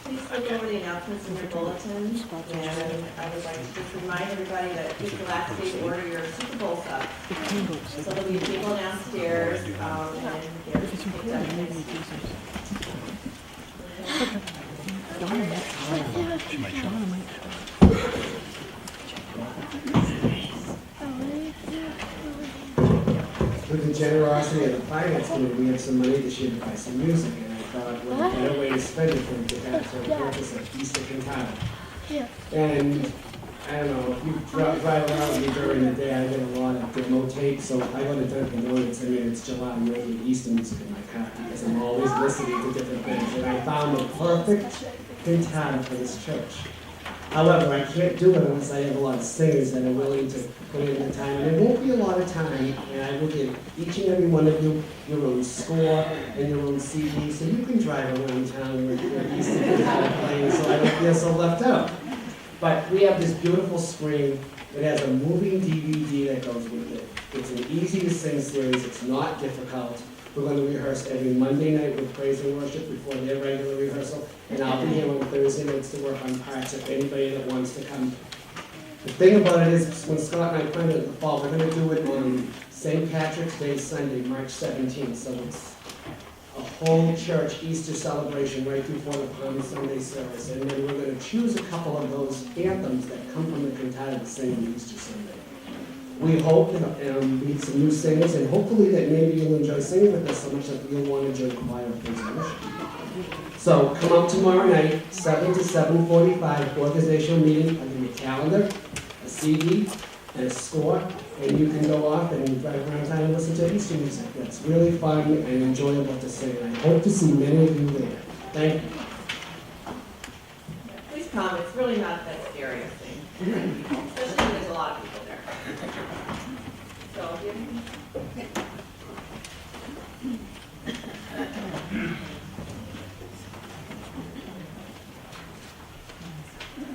Please look over the announcements in your bulletin, and I would like to just remind everybody that it's the last day to order your Super Bowl stuff. So there'll be people downstairs, and there's picked up next week. With the generosity of the finance committee, we have some money this year to buy some music, and I thought, what a better way to spend it than to have for the purpose of Easter Cantata. Yeah. And I don't know, if you drive around with me during the day, I get a lot of demo tapes, so I go to Dunkin' Donuts, I mean, it's July, you only get Easter music in my car, because I'm always listening to different things, and I found the perfect cantata for this church. However, I can't do it unless I have a lot of singers that are willing to put in the time. And it won't be a lot of time, and I will give each and every one of you your own score and your own CD, so you can drive around town with your Easter Cantata playing, so I don't feel so left out. But we have this beautiful screen. It has a moving DVD that goes with it. It's an easy-to-sing series. It's not difficult. We're going to rehearse every Monday night with praise and worship before their regular rehearsal, and I'll be here on Thursday nights to work on parts if anybody that wants to come. The thing about it is, when Scott and I planned it in the fall, we're going to do it on St. Patrick's Day Sunday, March 17th, so it's a whole church Easter celebration right before the Palm Sunday service, and then we're going to choose a couple of those anthems that come from the cantata to sing on Easter Sunday. We hope that meet some new singers, and hopefully that maybe you'll enjoy singing with us so much that you'll want to join choir praise and worship. So come out tomorrow night, 7 to 7:45, organizational meeting. I'll give you a calendar, a CD, and a score, and you can go off and drive around town and listen to Easter music. That's really fun and enjoyable to sing. I hope to see many of you there. Thank you. Please come, it's really not that scary a thing, especially when there's a lot of people there. So,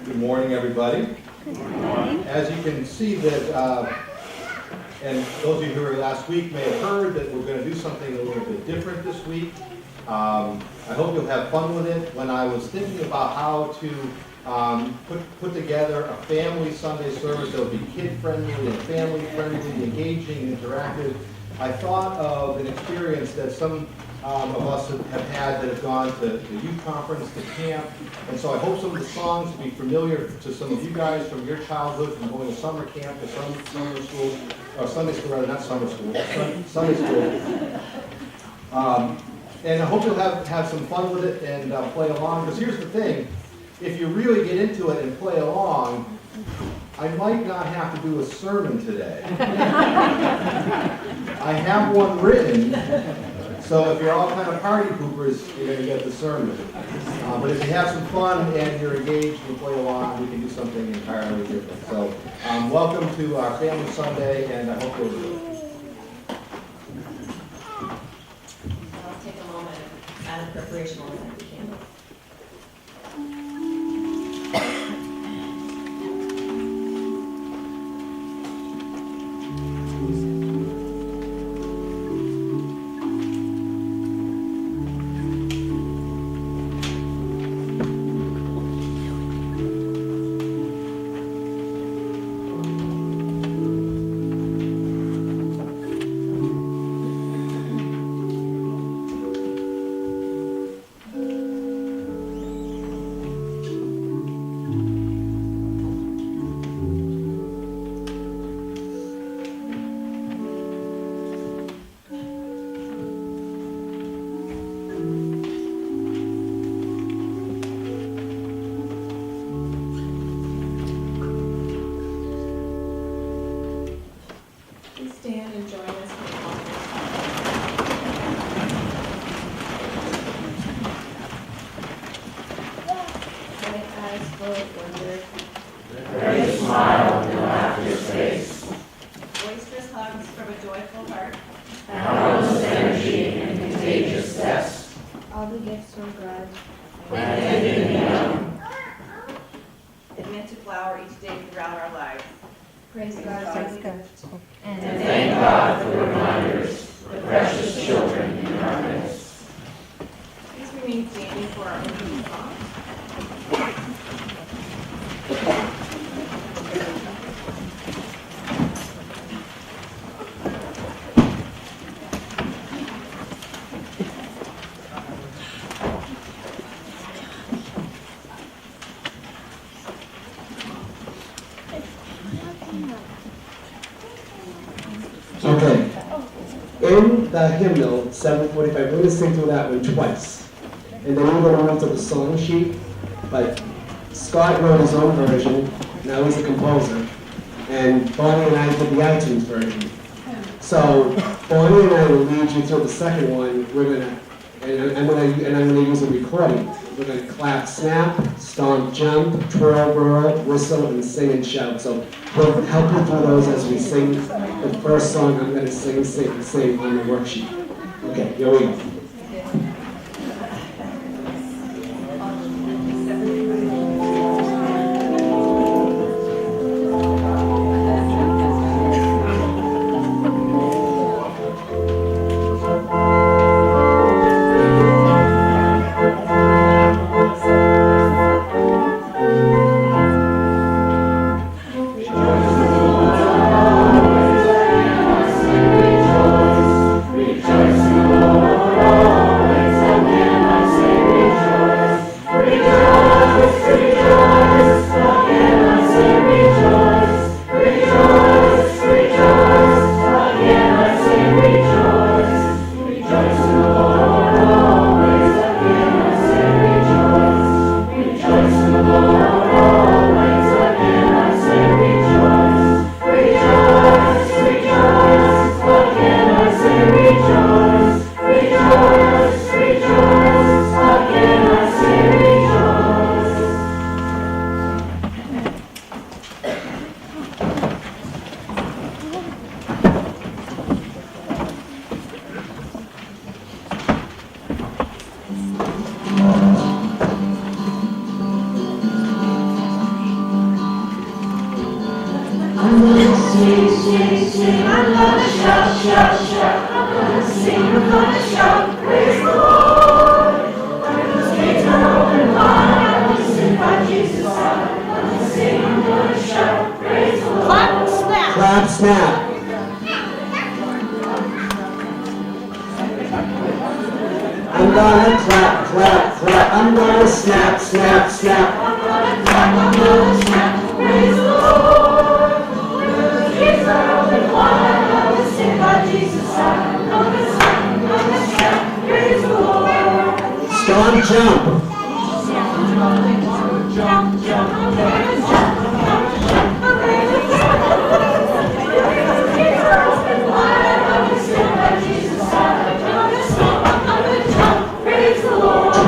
Good morning, everybody. Good morning. As you can see that, and those of you who were last week may have heard that we're going to do something a little bit different this week. I hope you'll have fun with it. When I was thinking about how to put together a family Sunday service that would be kid-friendly and family-friendly, engaging, interactive, I thought of an experience that some of us have had that have gone to the youth conference, to camp, and so I hope some of the songs will be familiar to some of you guys from your childhood, from going to summer camp, to summer school, or Sunday school rather, not summer school, Sunday school. And I hope you'll have some fun with it and play along, because here's the thing, if you really get into it and play along, I might not have to do a sermon today. I have one written, so if you're all kind of party poopers, you're going to get the sermon. But if you have some fun and you're engaged and play along, we can do something entirely different. So welcome to our Family Sunday, and I hope you'll do it. I'll take a moment and add a preparation moment if we can. Please stand and join us for the offering. Bright eyes full of wonder, Very smile and laugh your face, boisterous hugs from a joyful heart, boundless energy and contagious zest, all the gifts from God, planted in the young. and meant to flower each day throughout our lives. Praise God for the gift. And thank God for reminders, the precious children in our midst. Please remain standing for our opening song. Okay. In the hymnal, 745, we're going to sing through that one twice. And then we're going to move to the song sheet. But Scott wrote his own version, now he's a composer. And Bonnie and I did the iTunes version. So Bonnie and I will lead you through the second one. We're going to, and I'm going to use a recording. We're going to clap, snap, stomp, jump, twirl, whirl, whistle, and sing and shout. So we'll help you through those as we sing. The first song I'm going to sing on the worksheet. Okay, here we go. Clap, snap. I'm gonna clap, clap, clap. I'm gonna snap, snap, snap. I'm gonna clap, I'm gonna snap. Praise the Lord. The gates are open wide. I'm gonna sing by Jesus' side. I'm gonna snap, I'm gonna snap. Praise the Lord. Stomp, jump. Jump, jump, jump. I'm gonna jump, I'm gonna jump. I'm gonna jump.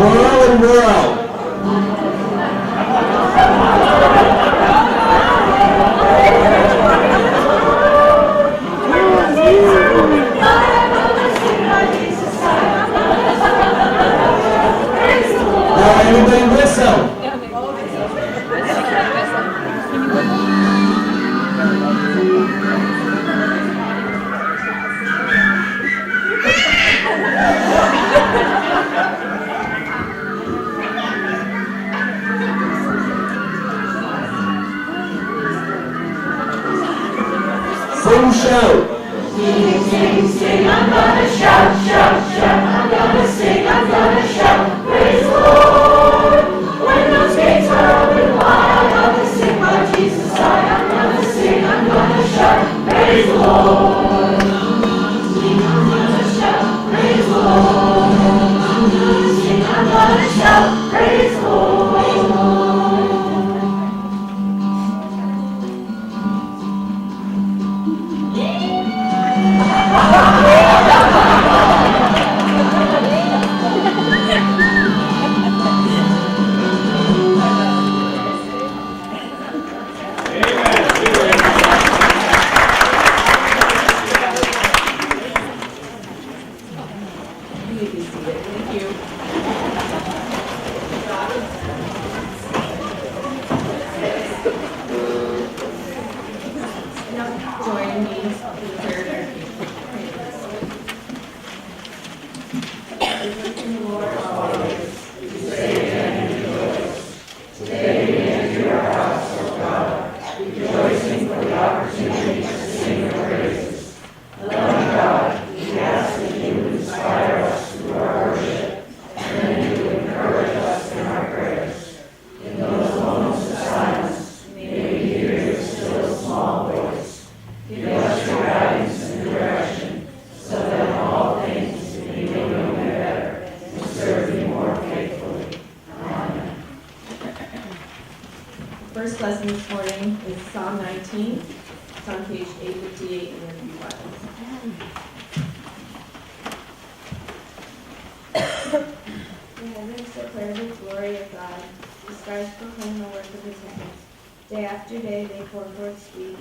Whirl and whirl. Now everybody whistle. Sing, shout. Sing, sing, sing, I'm gonna shout, shout, shout. I'm gonna sing, I'm gonna shout. Praise the Lord. When those gates are open wide, I'm gonna sing by Jesus' side. I'm gonna sing, I'm gonna shout. Praise the Lord. Sing, I'm gonna shout. Praise the Lord. I'm gonna sing, I'm gonna shout. Praise the Lord. first lesson this morning is Psalm 19. It's on page 858 in your review Bibles. The heavens declare the glory of God. The skies proclaim the work of his hands. Day after day they pour forth speech.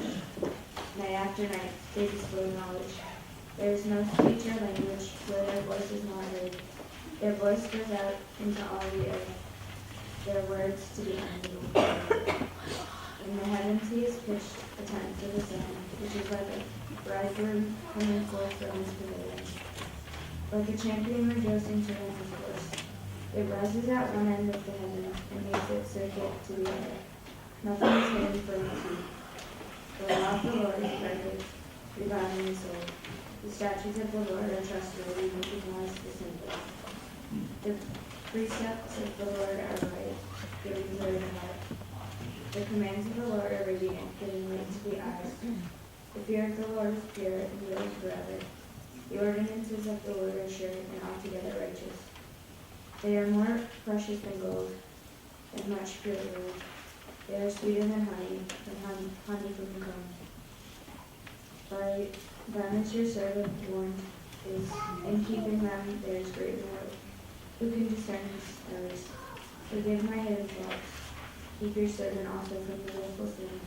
Night after night they display knowledge. There is no speech or language where their voice is not heard. Their voice goes out into all the earth, their words to the end of the world. In the heavens he has pitched a tent for the sun, which is like a bridegroom coming forth from his pavilion. Like a champion rejoicing to run his course. It rises at one end of the heaven and makes its circuit to the other. Nothing is hidden from its feet. The law of the Lord is perfect, reviving the soul. The statutes of the Lord are trustworthy, making wise the simple. The precepts of the Lord are right, giving joy to the heart. The commands of the Lord are radiant, giving light to the eyes. The fear of the Lord is pure and endures forever. The ordinances of the Lord are sure and altogether righteous. They are more precious than gold, and much pure gold. They are sweeter than honey from the comb. By them is your servant warned, in keeping them there is great reward. Who can discern his errors? Forgive my hidden faults. Keep your servant also from the willful sins.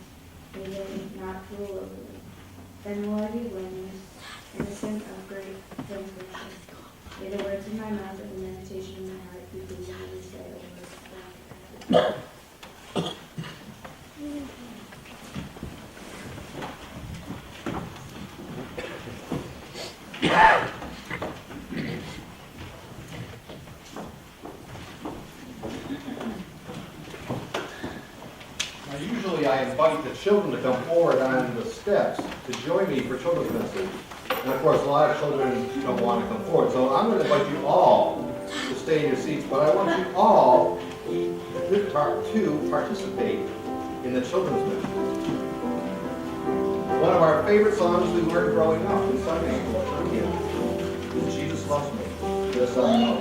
May they not rule over me. Then will I be blameless, innocent of great transgression. May the words of my mouth and the meditation of my heart be pleasing in your sight, O Lord. Usually I invite the children to come forward on the steps to join me for children's message. And of course, a lot of children don't want to come forward. So I'm going to invite you all to stay in your seats, but I want you all to participate in the children's message. One of our favorite songs we learned growing up in Sunday school is Jesus Loves Me. Yes, I know.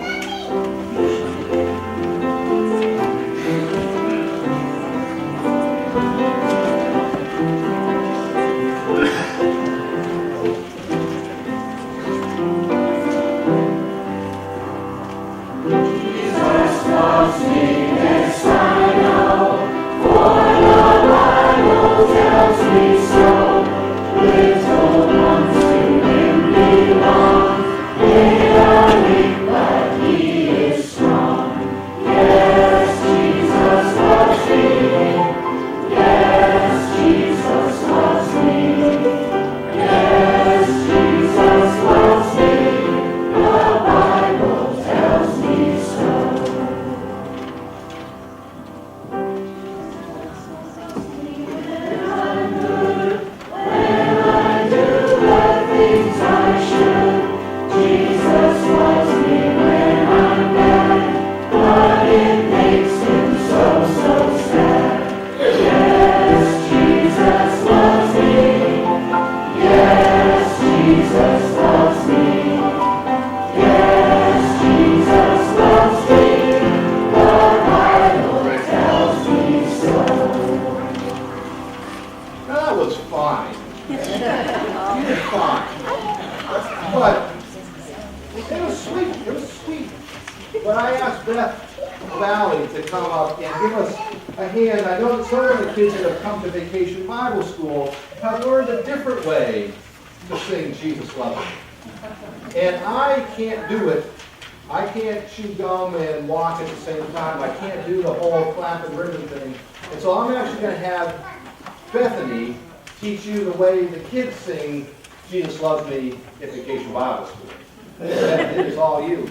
Teach you the way the kids sing Jesus Loves Me at Vacation Bible School. That is all you.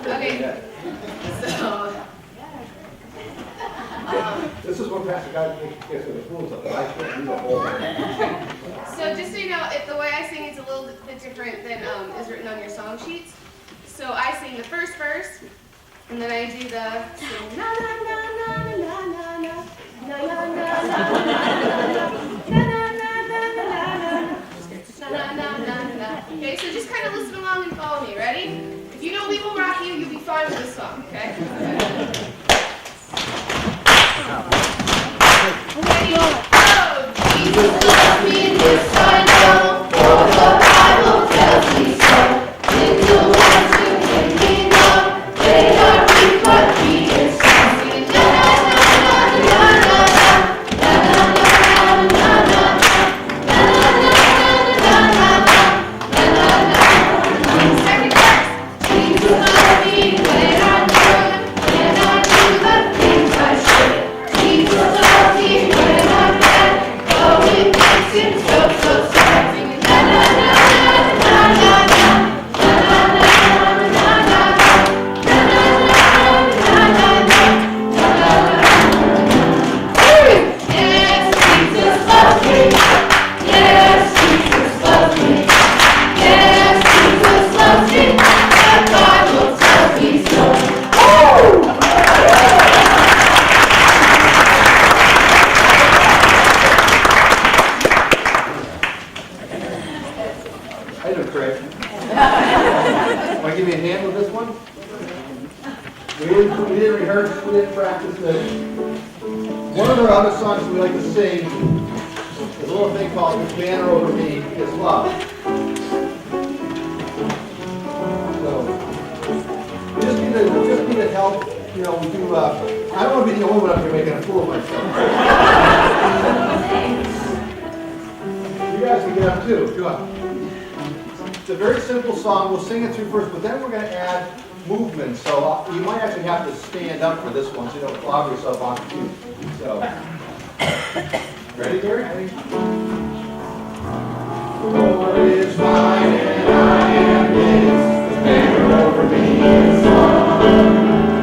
Okay. So, this is what Pastor God gets with the rules of it. I can't do the whole thing. so just so you know, the way I sing is a little bit different than is written on your song sheets. So I sing the first verse, and then I do the sing, na na na na na na na na. Na na na na na na na na. Okay, so just kind of listen along and follow me. Ready? If you know "We Will Rock You," you'll be fine with this song. Okay. hand with this one? We didn't rehearse, we didn't practice this. One of our other songs we like to sing is a little thing called "This Banner Over Me Is Love." So, we just need to help. You know, we do. I don't want to be the only one up here making a fool of myself. You guys can get up too. Come on. It's a very simple song. We'll sing it through first, but then we're going to add movement. So you might actually have to stand up for this one so you don't flog yourself on cue. So, ready, Gary? The Lord is mine and I am His. The banner over me is love.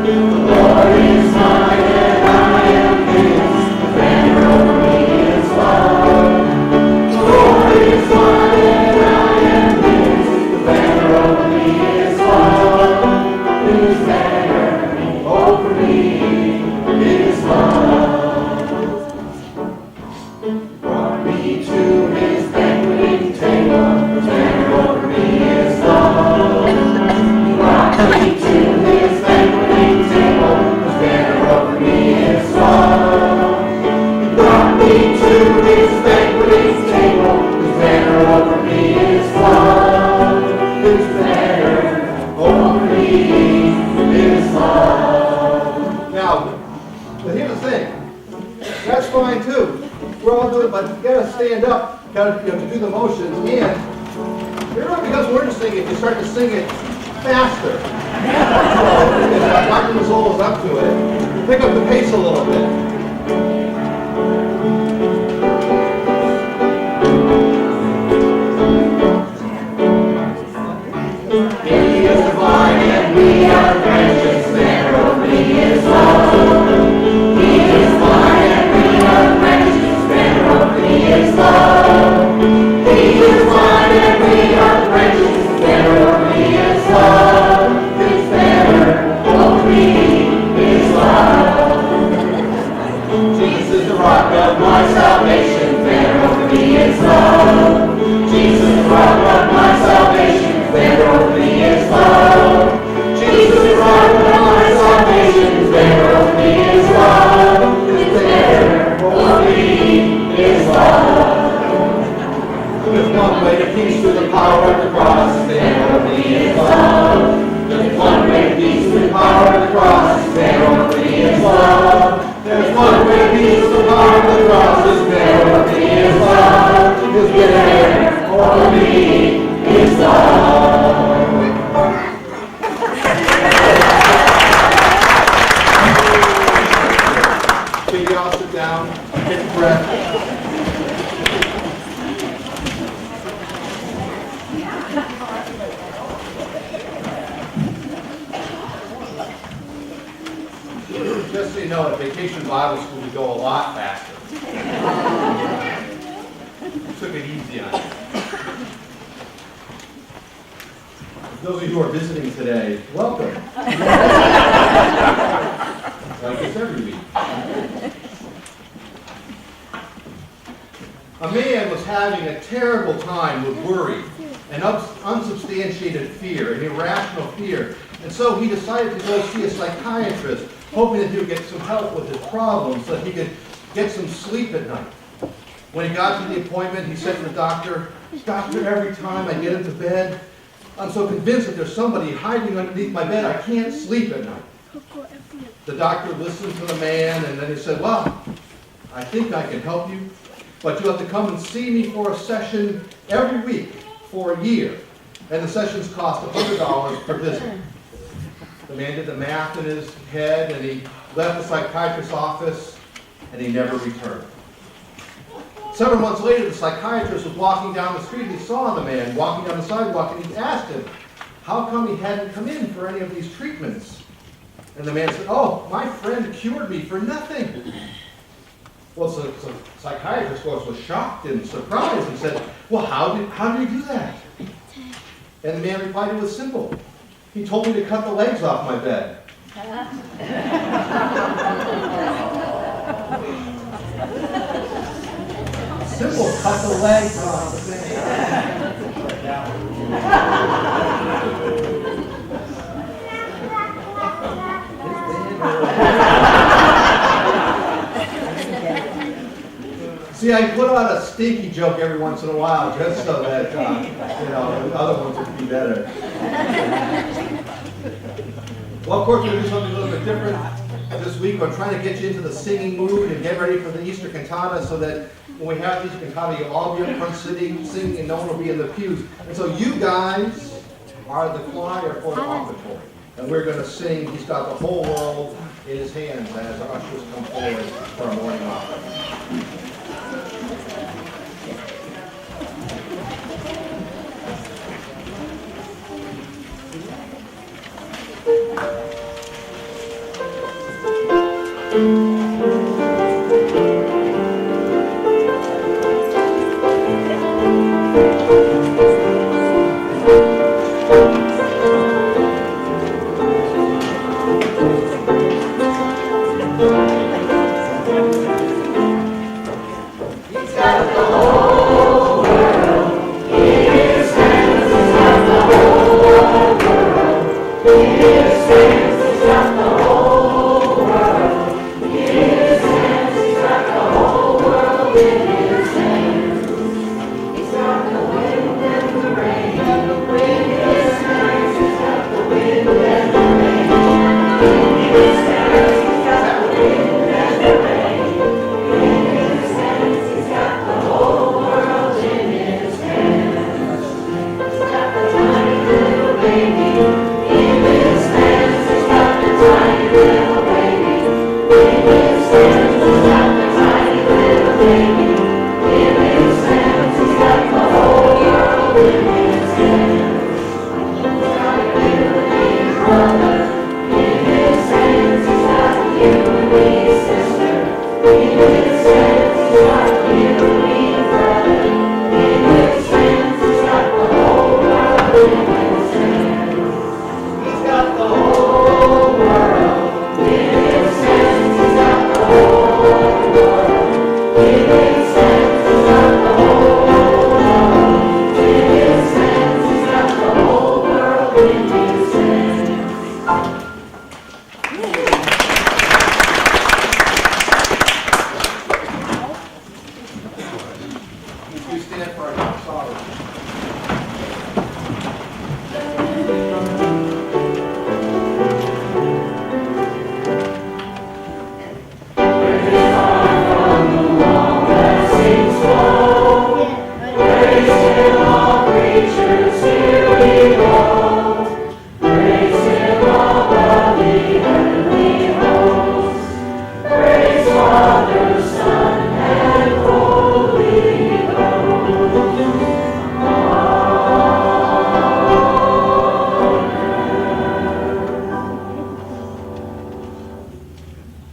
The Lord is mine and I am His. The banner over me is love. The Lord is mine and I am His. The banner over me is love. His banner over me is love. Brought me to His banqueting table. His banner over me is love. Brought me to His banqueting table. His banner over me is love. He brought me to His banqueting table. His banner over me is love. His banner over me is love. Now, but here's the thing. That's fine too. We're all doing it, but you gotta stand up, to do the motions, and it really becomes more interesting if you start to sing it faster. So, if Dr. Mazzolo's up to it, pick up the pace a little bit. He is the vine and we are the branches, banner over me is love. He is vine and we are the branches, banner over me is love. He is vine and we are the branches, banner over me is love. His banner over me is love. Jesus, the rock of my salvation, banner over me is love. Jesus, the rock of my salvation, banner over me is love. Jesus, the rock of my salvation, banner over me is love. His banner over me is love. There's one way to peace through the power of the cross, His banner over me is love. There's one way to peace through the power of the cross, His banner over me is love. There's one way to peace through the power of the cross, His banner over me is love. His banner over me is love. Okay, you all sit down, take a breath. Just so you know, at Vacation Bible School, we go a lot faster. Took it easy on you. Those of you who are visiting today, welcome. Like this every week. A man was having a terrible time with worry and unsubstantiated fear, an irrational fear. And so he decided to go see a psychiatrist, hoping that he would get some help with his problems so that he could get some sleep at night. When he got to the appointment, he said to the doctor, "Doctor, every time I get into bed, I'm so convinced that there's somebody hiding underneath my bed, I can't sleep at night." The doctor listened to the man, and then he said, "Well, I think I can help you, but you'll have to come and see me for a session every week for a year. And the sessions cost $100 per visit." The man did the math in his head, and he left the psychiatrist's office, and he never returned. Several months later, the psychiatrist was walking down the street, and he saw the man walking down the sidewalk, and he asked him how come he hadn't come in for any of these treatments. And the man said, "Oh, my friend cured me for nothing." Well, so the psychiatrist, of course, was shocked and surprised and said, "Well, how did you do that?" And the man replied, "It was simple. He told me to cut the legs off my bed." Simple, cut the legs off the bed. throw out a stinky joke every once in a while, just so that, the other ones would be better. Well, of course, we're going to do something a little bit different this week. We're trying to get you into the singing mood and get ready for the Easter cantata so that when we have the Easter cantata, you'll all be up front singing, and no one will be in the pews. And so you guys are the choir for the offertory. And we're going to sing, He's Got the Whole World in His Hands, as our ushers come forward for our morning offering.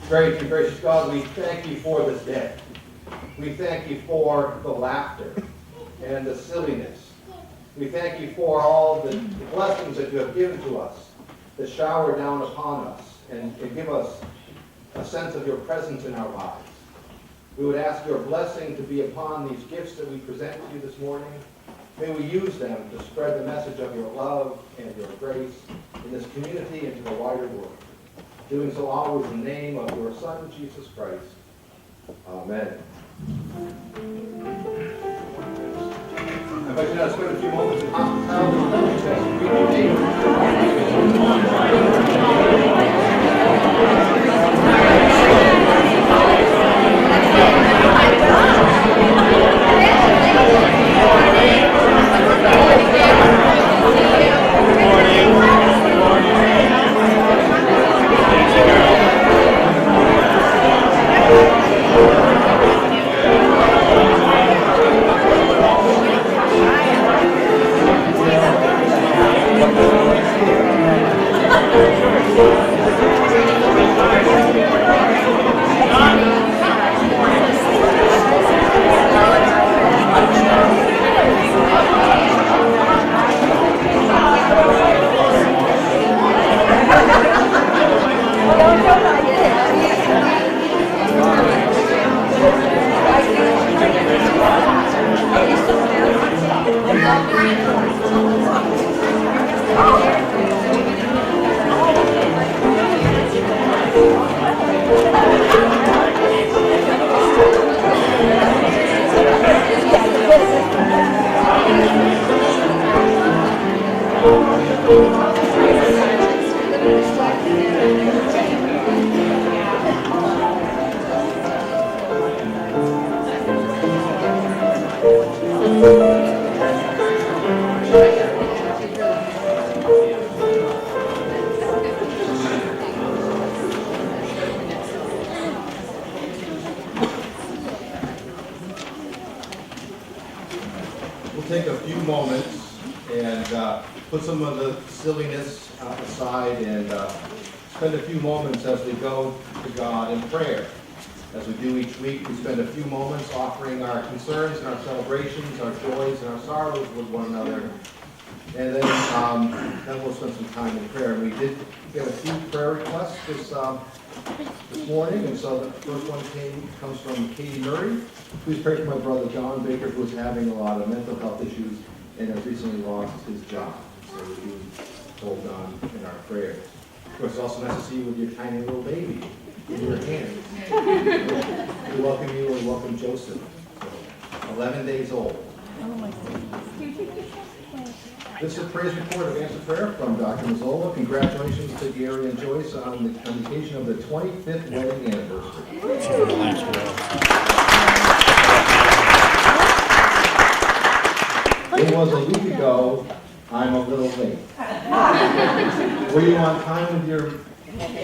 Great and gracious God, we thank you for this day. We thank you for the laughter and the silliness. We thank you for all the blessings that you have given to us, that shower down upon us and give us a sense of your presence in our lives. We would ask your blessing to be upon these gifts that we present to you this morning. May we use them to spread the message of your love and your grace in this community and to the wider world. Doing so always in the name of your Son, Jesus Christ. Amen. I invite you now to spend a few moments in hospitality as we greet your put some of the silliness aside and spend a few moments as we go to God in prayer. As we do each week, we spend a few moments offering our concerns and our celebrations, our joys and our sorrows with one another. And then we'll spend some time in prayer. And we did get a few prayer requests this morning, and so the first one comes from Katie Murray. Please pray for my brother John Baker, who is having a lot of mental health issues and has recently lost his job. So we do hold on in our prayers. Of course, it's also nice to see you with your tiny little baby in your hands. We welcome you and welcome Joseph, 11 days old. This is a praise report of answered prayer from Dr. Mazzola. Congratulations to Gary and Joyce on the occasion of the 25th wedding anniversary. It was a week ago. I'm a little late. Were you on time with your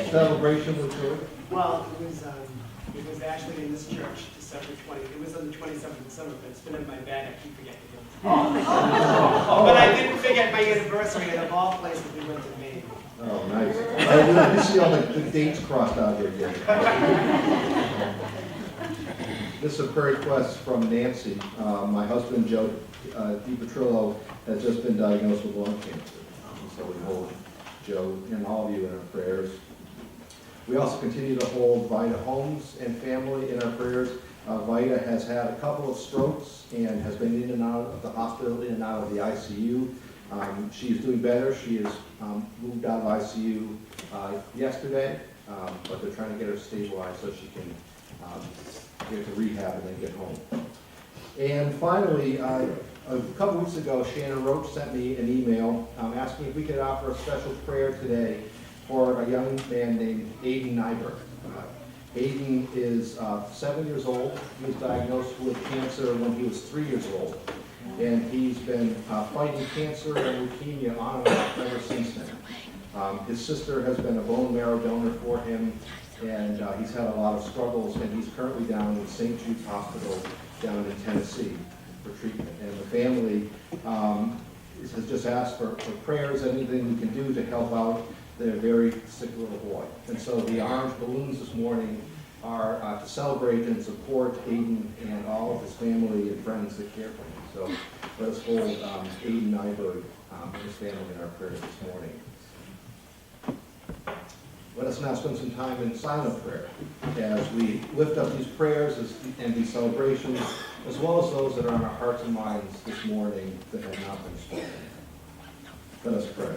celebration with Joyce? Well, it was actually in this church, December 20th. It was on the 27th of December, but it's been in my bag. I keep forgetting it. But I didn't forget my anniversary, and of all places, we went to Maine. Oh, nice. I see all the dates crossed out here. This is a prayer request from Nancy. My husband, Joe DiPetrillo, has just been diagnosed with lung cancer. So we hold Joe and all of you in our prayers. We also continue to hold Vida Holmes and family in our prayers. Vida has had a couple of strokes and has been in and out of the hospital, in and out of the ICU. She is doing better. She is moved out of ICU yesterday, but they're trying to get her stabilized so she can get to rehab and then get home. And finally, a couple weeks ago, Shannon Roach sent me an email asking if we could offer a special prayer today for a young man named Aiden Nyberg. Aiden is 7 years old. He was diagnosed with cancer when he was 3 years old. And he's been fighting cancer and leukemia on and off ever since then. His sister has been a bone marrow donor for him, and he's had a lot of struggles, and he's currently down in St. Jude's Hospital down in Tennessee for treatment. And the family has just asked for prayers, anything we can do to help out their very sick little boy. And so the orange balloons this morning are to celebrate and support Aiden and all of his family and friends that care for him. So let us hold Aiden Nyberg and his family in our prayers this morning. Let us now spend some time in silent prayer as we lift up these prayers and these celebrations, as well as those that are on our hearts and minds this morning that have not been spoken. Let us pray.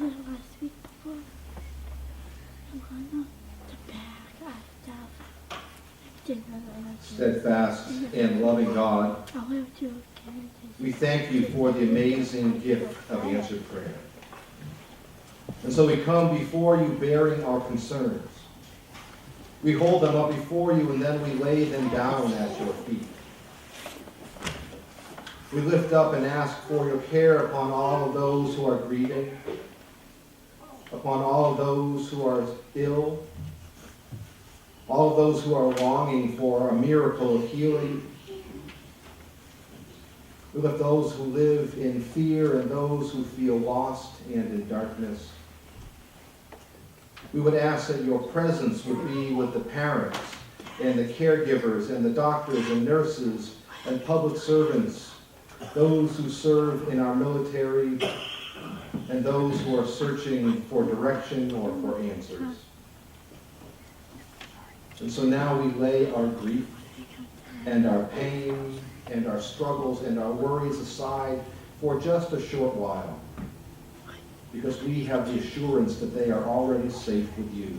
Last week before the bag Steadfast and loving God, we thank you for the amazing gift of answered prayer. And so we come before you bearing our concerns. We hold them up before you and then we lay them down at your feet. We lift up and ask for your care upon all of those who are grieving, upon all of those who are ill, all of those who are longing for a miracle of healing. We lift those who live in fear and those who feel lost and in darkness. We would ask that your presence would be with the parents and the caregivers and the doctors and nurses and public servants, those who serve in our military, and those who are searching for direction or for answers. And so now we lay our grief and our pain and our struggles and our worries aside for just a short while, because we have the assurance that they are already safe with you.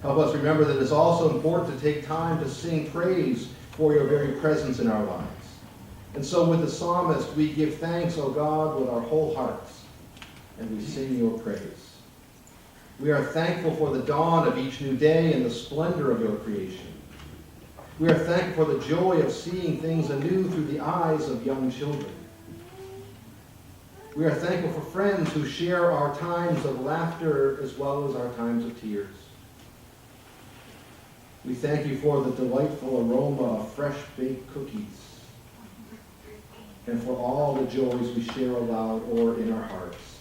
Help us remember that it's also important to take time to sing praise for your very presence in our lives. And so with the psalmist, we give thanks, O God, with our whole hearts, and we sing your praise. We are thankful for the dawn of each new day and the splendor of your creation. We are thankful for the joy of seeing things anew through the eyes of young children. We are thankful for friends who share our times of laughter as well as our times of tears. We thank you for the delightful aroma of fresh baked cookies and for all the joys we share aloud or in our hearts.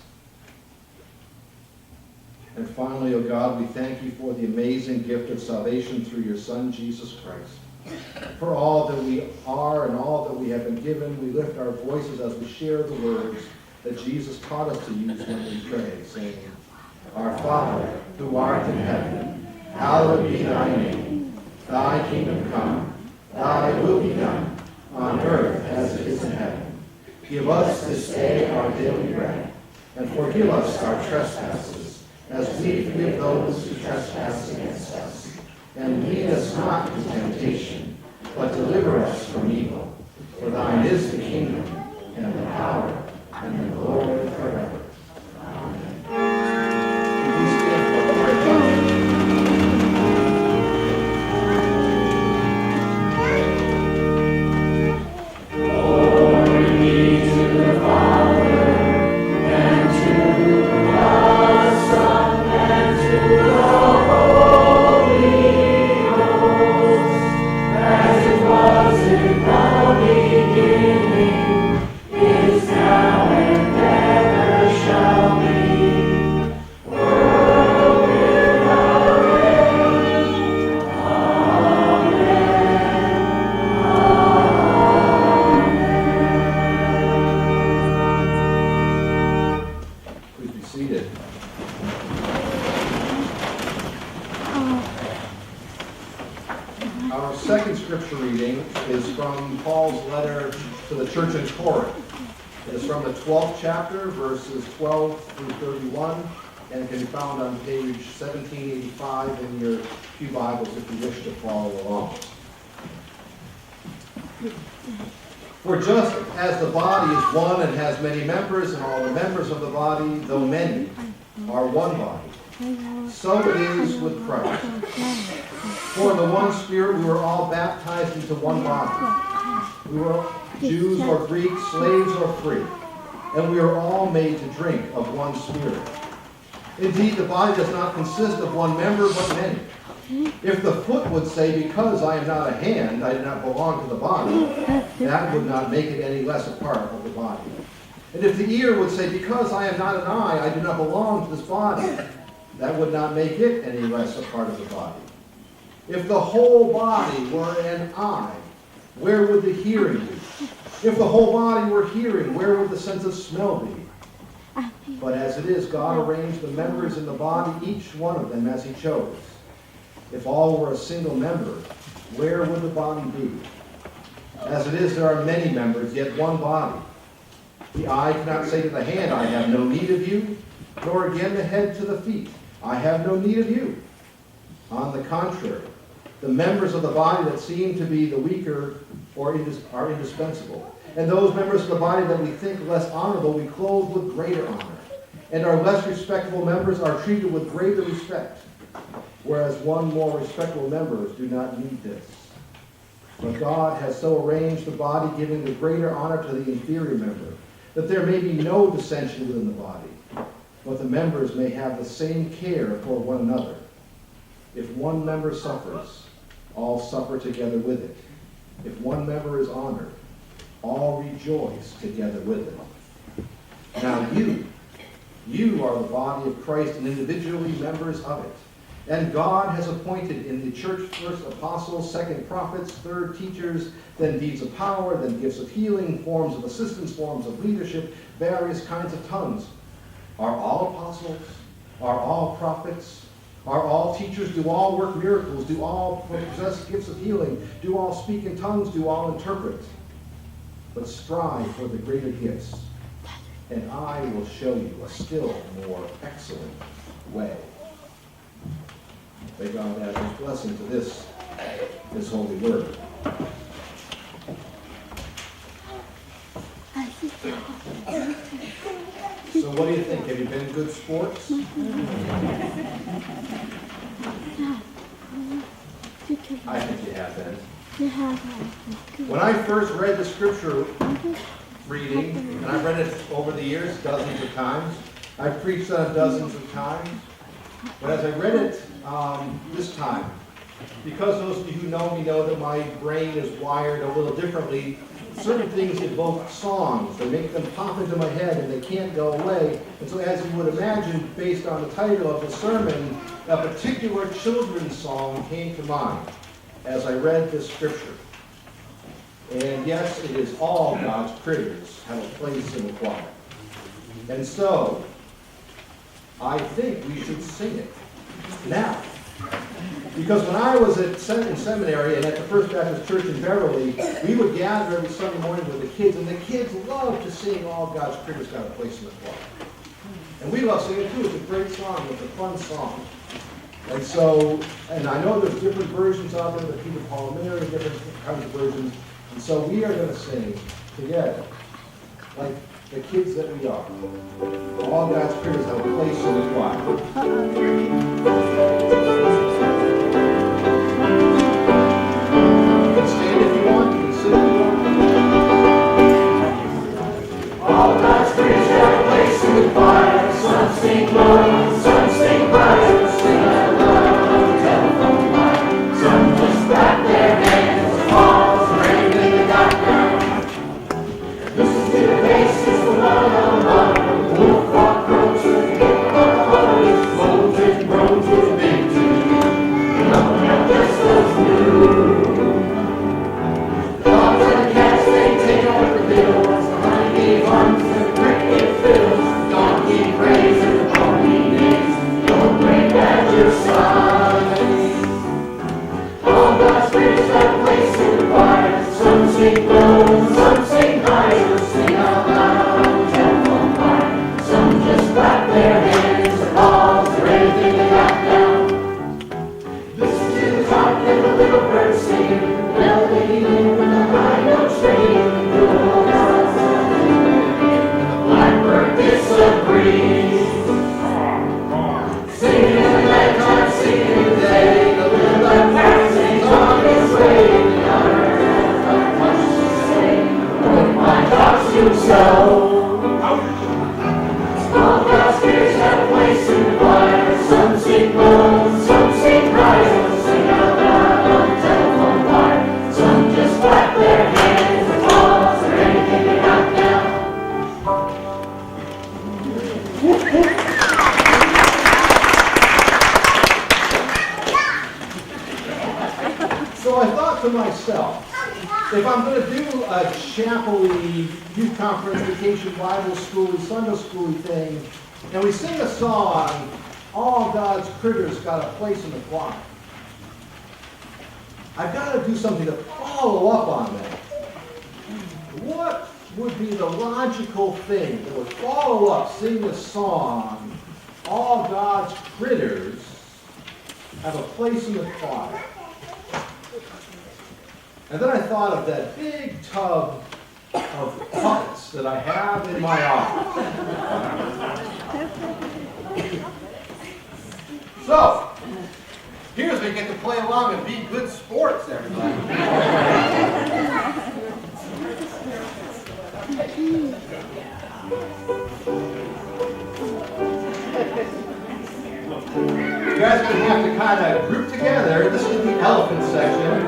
And finally, O God, we thank you for the amazing gift of salvation through your Son, Jesus Christ. For all that we are and all that we have been given, we lift our voices as we share the words that Jesus taught us to use when we pray, saying, Our Father, who art in heaven, hallowed be thy name. Thy kingdom come, thy will be done, on earth as it is in heaven. Give us this day our daily bread, and forgive us our trespasses, as we forgive those who trespass against us. And lead us not into temptation, but deliver us from evil. For thine is the kingdom, and the power, and the glory forever. Amen. Please stand for prayer. Please be seated. Our second scripture reading is from Paul's letter to the church in Corinth. It is from the 12th chapter, verses 12 through 31, and can be found on page 1785 in your pew Bibles if you wish to follow along. For just as the body is one and has many members, and all the members of the body, though many, are one body, so it is with Christ. For in the one Spirit we were all baptized into one body. We were Jews or Greeks, slaves or free, and we are all made to drink of one Spirit. Indeed, the body does not consist of one member, but many. If the foot would say, because I am not a hand, I do not belong to the body, that would not make it any less a part of the body. And if the ear would say, because I am not an eye, I do not belong to this body, that would not make it any less a part of the body. If the whole body were an eye, where would the hearing be? If the whole body were hearing, where would the sense of smell be? But as it is, God arranged the members in the body, each one of them as he chose. If all were a single member, where would the body be? As it is, there are many members, yet one body. The eye cannot say to the hand, I have no need of you, nor again the head to the feet, I have no need of you. On the contrary, the members of the body that seem to be the weaker are indispensable. And those members of the body that we think less honorable, we clothe with greater honor. And our less respectable members are treated with greater respect. Whereas one more respectable members do not need this. But God has so arranged the body, giving the greater honor to the inferior member, that there may be no dissension within the body, but the members may have the same care for one another. If one member suffers, all suffer together with it. If one member is honored, all rejoice together with it. Now you are the body of Christ and individually members of it. And God has appointed in the church first apostles, second prophets, third teachers, then deeds of power, then gifts of healing, forms of assistance, forms of leadership, various kinds of tongues. Are all apostles? Are all prophets? Are all teachers? Do all work miracles? Do all possess gifts of healing? Do all speak in tongues? Do all interpret? But strive for the greater gifts, and I will show you a still more excellent way. May God add his blessing to this, his holy word. So what do you think? Have you been good sports? I think you have been. When I first read the scripture reading, and I've read it over the years dozens of times. I've preached on it dozens of times. But as I read it this time, because those of you who know me know that my brain is wired a little differently, certain things evoke songs. They make them pop into my head and they can't go away. And so as you would imagine, based on the title of the sermon, a particular children's song came to mind as I read this scripture. And yes, it is all God's critters have a place in the choir. And so, I think we should sing it now. Because when I was in seminary and at the First Baptist Church in Beverly, we would gather every Sunday morning with the kids, and the kids loved to sing All God's Critters Got a Place in the Choir. And we love singing it too. It's a great song. It's a fun song. And so, and I know there's different versions of it, the Peter Paul and Mary, different kinds of versions. And so we are going to sing together, like the kids that we are. All God's critters have a place in the choir. You can stand if you want, you can sit if you want. All God's creatures have a place in the choir. Some sing low, some sing high, sing out loud, telephone line. Some just clap their hands, applause, or anything they got now. Listen to the bass, it's the one-on-one. Norfolk groans with the hip-hop moans and groans with the big tune. Nothing else just goes new. Dogs and cats, they take up the bills. The honeybee hums and the cricket fills. Donkey prays and the pony neighs. Don't bring back your sons. All God's critters have a place in the choir. Some sing low, some sing high, some sing out loud, telephone line. Some just clap their hands, applause, or anything they got down. Listen to the cock and the little bird singing, melody in the high note ringing, the little birds and the blackbird disagrees. Singing in the nighttime, singing in the day, the little black cat sings on his way. My thoughts to so. All God's spirits have a place in the choir. Some sing low, some sing high, some sing out loud on the telephone wire. Some just clap their hands, applause, or anything they got down. So I thought to myself, if I'm going to do a chapel-y, youth conference, vacation, Bible school, Sunday school thing, and we sing a song, All God's Critters Got a Place in the Choir, I've got to do something to follow up on that. What would be the logical thing that would follow up singing the song, All God's Critters Have a Place in the Choir? And then I thought of that big tub of puppets that I have in my office. So, here's where you get to play along and be good sports, everybody. You guys are going to have to kind of group together. This is the elephant section.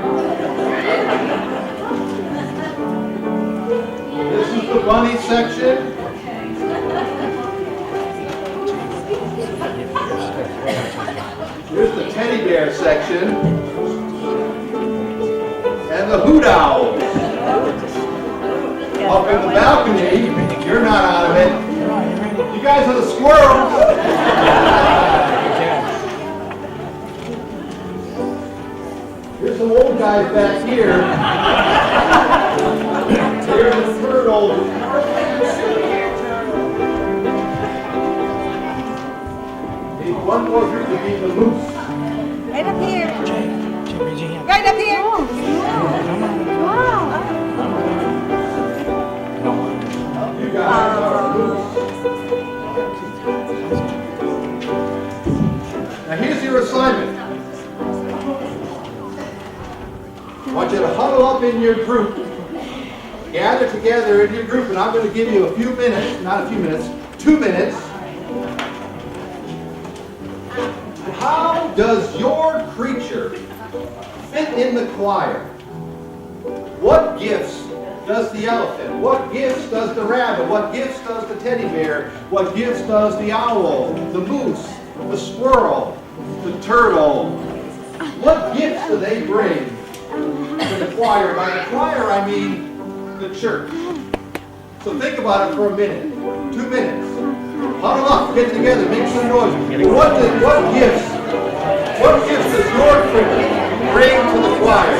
This is the bunny section. Here's the teddy bear section. And the hoot owls. Up in the balcony, you're not out of it. You guys are the squirrels. Here's some old guys back here. Here's the turtle. Need one more group to be the moose. Right up here. Right up here. You guys are moose. Now here's your assignment. I want you to huddle up in your group. gather together in your group, and I'm going to give you a few minutes, not a few minutes, 2 minutes. How does your creature fit in the choir? What gifts does the elephant? What gifts does the rabbit? What gifts does the teddy bear? What gifts does the owl, the moose, the squirrel, the turtle? What gifts do they bring to the choir? By the choir, I mean the church. So think about it for a minute, 2 minutes. Huddle up, get together, make some noise. What gifts does your creature bring to the choir?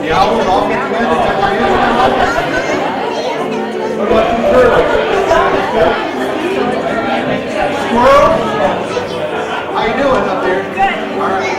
The owls all get together. What about you turtles? Squirrel? How you doing up there? Good. All right.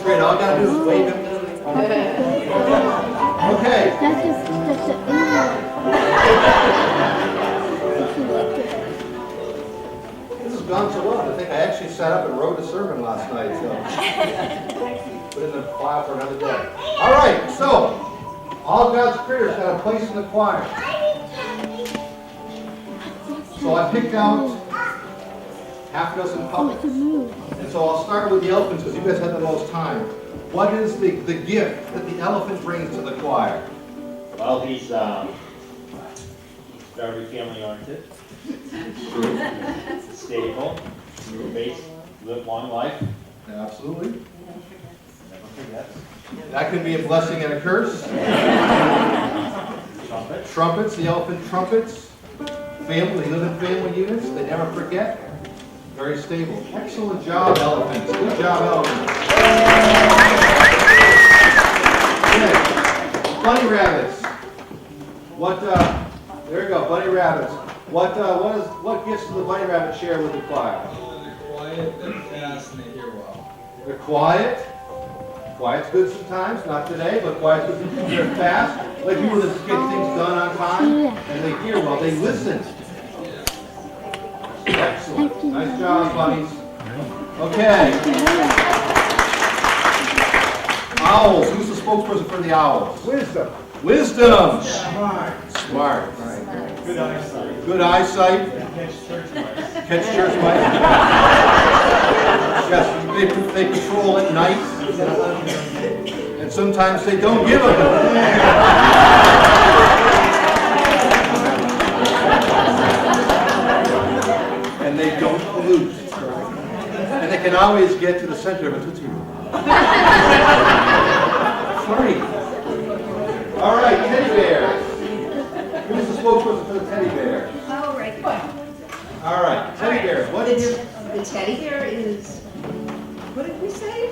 Great, all I gotta do is wave him. Okay. That's it. This has gone so well. I think I actually sat up and wrote a sermon last night, so put it in the file for another day. All right, so all God's critters got a place in the choir. So I picked out half a dozen puppets. And so I'll start with the elephants because you guys had the most time. What is the gift that the elephant brings to the choir? Well, he's very family oriented, stable, live long life. Absolutely. Never forgets. That can be a blessing and a curse. Trumpet. Trumpets, the elephant trumpets. Family, they live in family units. They never forget. Very stable. Excellent job, elephants. Good job, elephants. Okay. Bunny rabbits. There you go, bunny rabbits. What gifts does the bunny rabbit share with the choir? They're quiet, they're fast, and they hear well. They're quiet. Quiet's good sometimes, not today, but quiet's good. They're fast, like people that get things done on time, and they hear well. They listen. Excellent. Nice job, bunnies. Okay. Owls. Who's the spokesperson for the owls? Wisdom. Wisdom. Smart. Smart. Right. Good eyesight. Good eyesight. Catch church mice. Catch church mice. Yes, they patrol at night. And sometimes they don't give a and they don't pollute. And they can always get to the center of a Tootsie Roll. Sorry. All right, teddy bears. Who's the spokesperson for the teddy bear? All right. All right, teddy bears. What is The teddy bear is, what did we say?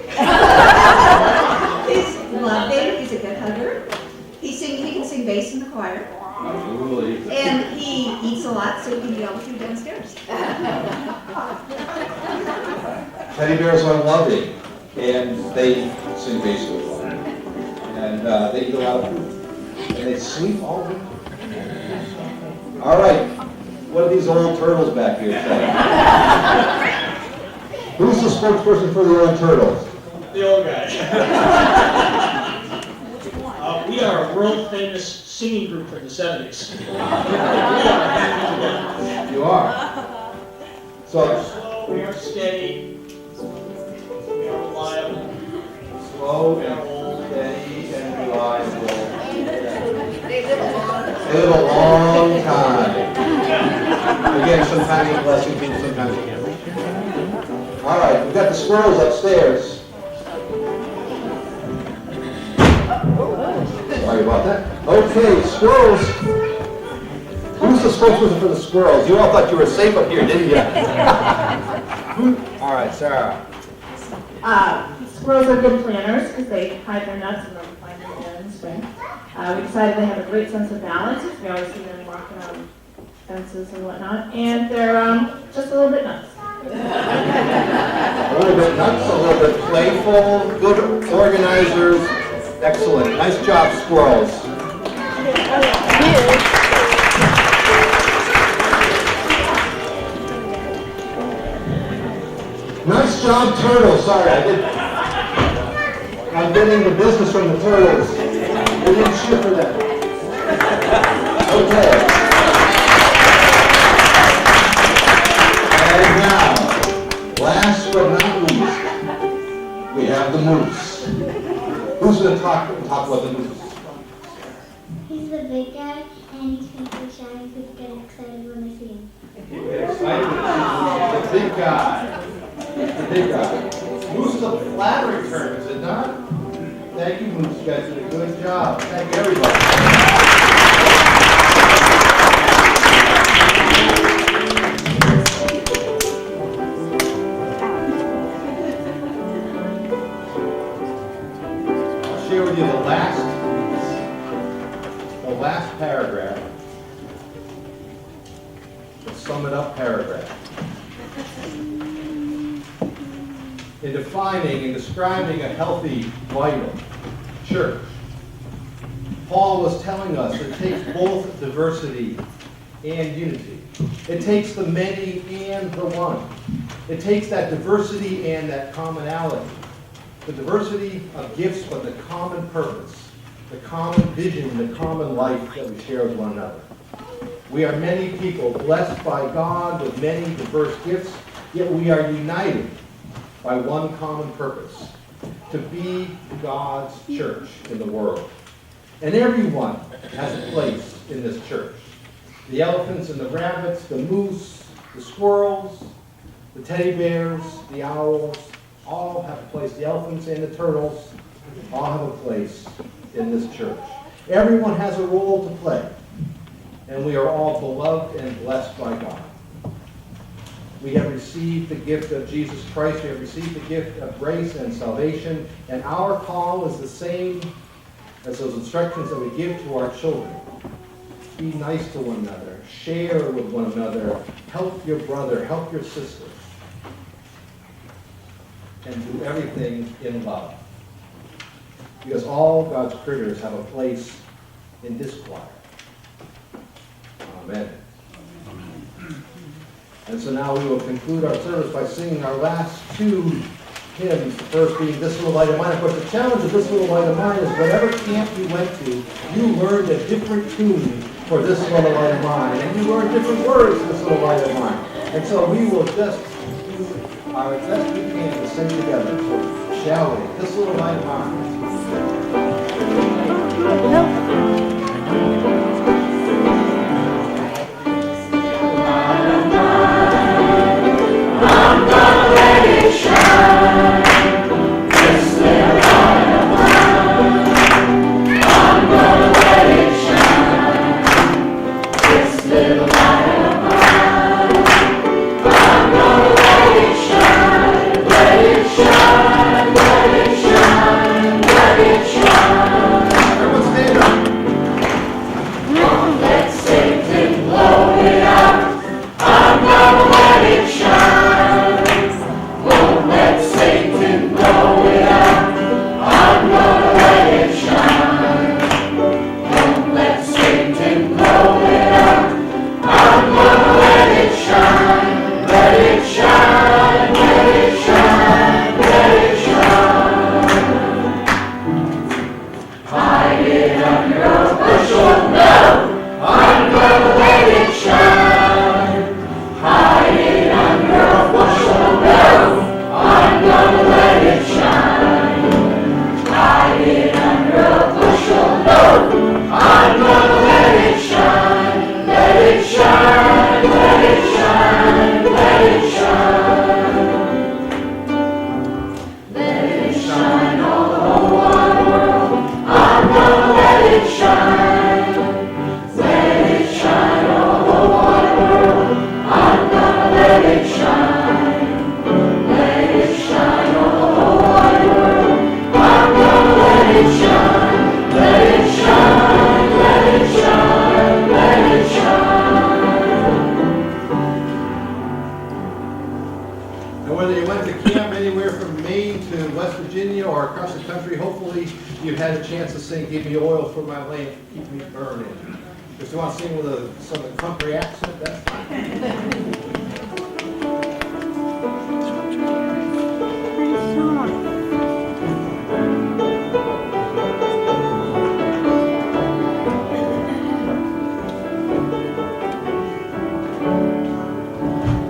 He's loving, he's a good hugger. He can sing bass in the choir. Absolutely. And he eats a lot, so he can yell through downstairs. Teddy bears are loving, and they sing bass with one. And and they eat a lot of food. And they sleep all week. All right, what do these old turtles back here say? Who's the spokesperson for the old turtles? The old guy. We are a world famous singing group from the 70s. We are happy together. You are. We So, are slow, we are steady, we are reliable. slow and steady and reliable. They live a long time. Again, sometimes it's blessing people, sometimes it can't. All right, we've got the squirrels upstairs. Sorry about that. Okay, squirrels. Who's the spokesperson for the squirrels? You all thought you were safe up here, didn't you? All right, Sarah. Squirrels are good planners because they hide their nuts and then find them again in the spring. We decided they have a great sense of balance. We always see them walking on fences and whatnot. And they're just a little bit nuts. A little bit nuts, a little bit playful, good organizers. Excellent. Nice job, squirrels. Nice job, turtles. Sorry, I'm getting the business from the turtles. We didn't shoot for them. Okay. And now, last but not least, we have the moose. Who's going to talk about the moose? He's the big guy, and he's pretty shy, and people get excited when they see him. You get excited. The big guy. The big guy. Moose is a flattering term, is it not? Thank you, Moose. You guys did a good job. Thank you, everybody. I'll share with you the last paragraph. The sum it up paragraph. In defining and describing a healthy, vital church, Paul was telling us it takes both diversity and unity. It takes the many and the one. It takes that diversity and that commonality. The diversity of gifts, but the common purpose, the common vision, the common life that we share with one another. We are many people blessed by God with many diverse gifts, yet we are united by one common purpose, to be God's church in the world. And everyone has a place in this church. The elephants and the rabbits, the moose, the squirrels, the teddy bears, the owls, all have a place. The elephants and the turtles all have a place in this church. Everyone has a role to play, and we are all beloved and blessed by God. We have received the gift of Jesus Christ. We have received the gift of grace and salvation. And our call is the same as those instructions that we give to our children. Be nice to one another. Share with one another. Help your brother. Help your sister. And do everything in love. Because all God's critters have a place in this choir. Amen. And so now we will conclude our service by singing our last two hymns. The first being This Little Light of Mine. Of course, the challenge of This Little Light of Mine is whatever camp you went to, you learned a different tune for This Little Light of Mine. And you learned different words for This Little Light of Mine. And so we will just do our best we can to sing together. So shall we? This Little Light of Mine. Let it shine. And whether you went to camp anywhere from Maine to West Virginia or across the country, hopefully you've had a chance to sing "Give Me Oil for My Lamp, Keep Me Burning." If you want to sing with a southern country accent, that's fine. Nice song.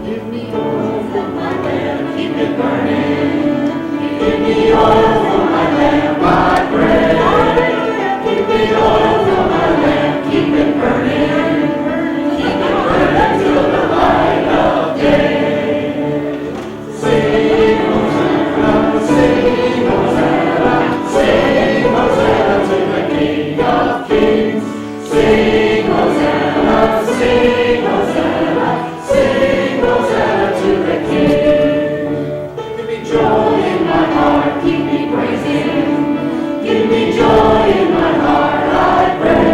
Give me oil for my lamp, keep it burning. Give me oil for my lamp, I pray. Give me oil for my lamp, keep it burning. Keep it burning till the light of day. Sing Hosanna, sing Hosanna, sing Hosanna to the King of Kings. Sing Hosanna, sing Hosanna, sing Hosanna to the King. Give me joy in my heart, keep me praising. Give me joy in my heart, I pray.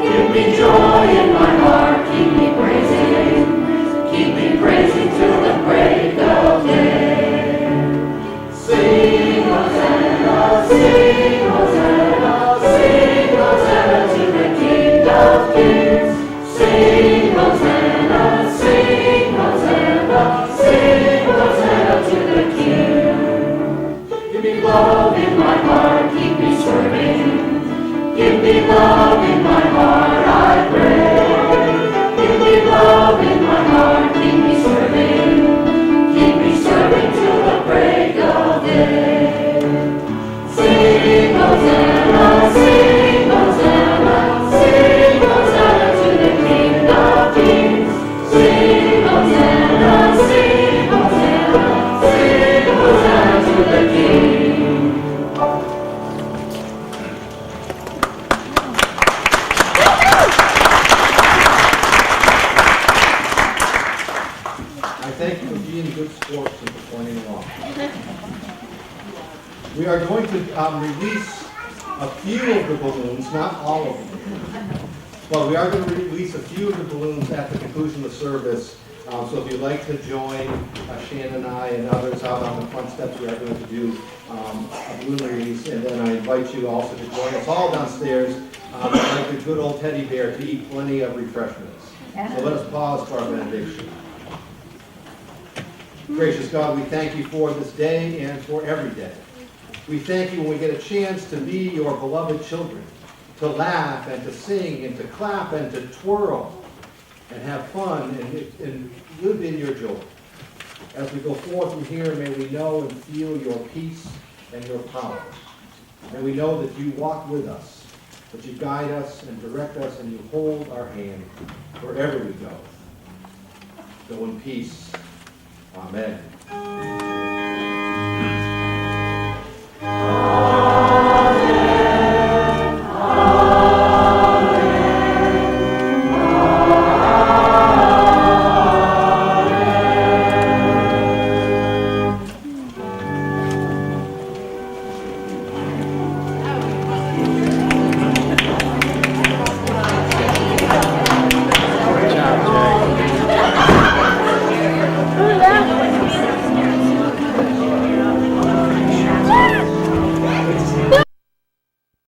Give me joy in my heart, keep me praising. Keep me praising till the break of day. Sing Hosanna, sing Hosanna, sing Hosanna to the King of Kings. Sing Hosanna, sing Hosanna, sing Hosanna to the King. Give me love in my heart, keep me serving. Give me love in my heart, I pray. Give me love in my heart, keep me serving. Keep me serving till the break of day. Sing Hosanna, sing Hosanna, sing Hosanna to the King of Kings. Sing Hosanna, sing Hosanna, sing Hosanna to the King. I thank you for being good sports and for pointing along. We are going to release a few of the balloons, not all of them. Well, we are going to release a few of the balloons at the conclusion of the service. So if you'd like to join Shannon and I and others out on the front steps, we are going to do a balloon release. And then I invite you also to join us all downstairs, like a good old teddy bear, to eat plenty of refreshments. So let us pause for our benediction. Gracious God, we thank you for this day and for every day. We thank you when we get a chance to be your beloved children, to laugh and to sing and to clap and to twirl and have fun and live in your joy. As we go forth from here, may we know and feel your peace and your power. May we know that you walk with us, that you guide us and direct us and you hold our hand wherever we go. Go in peace. Amen.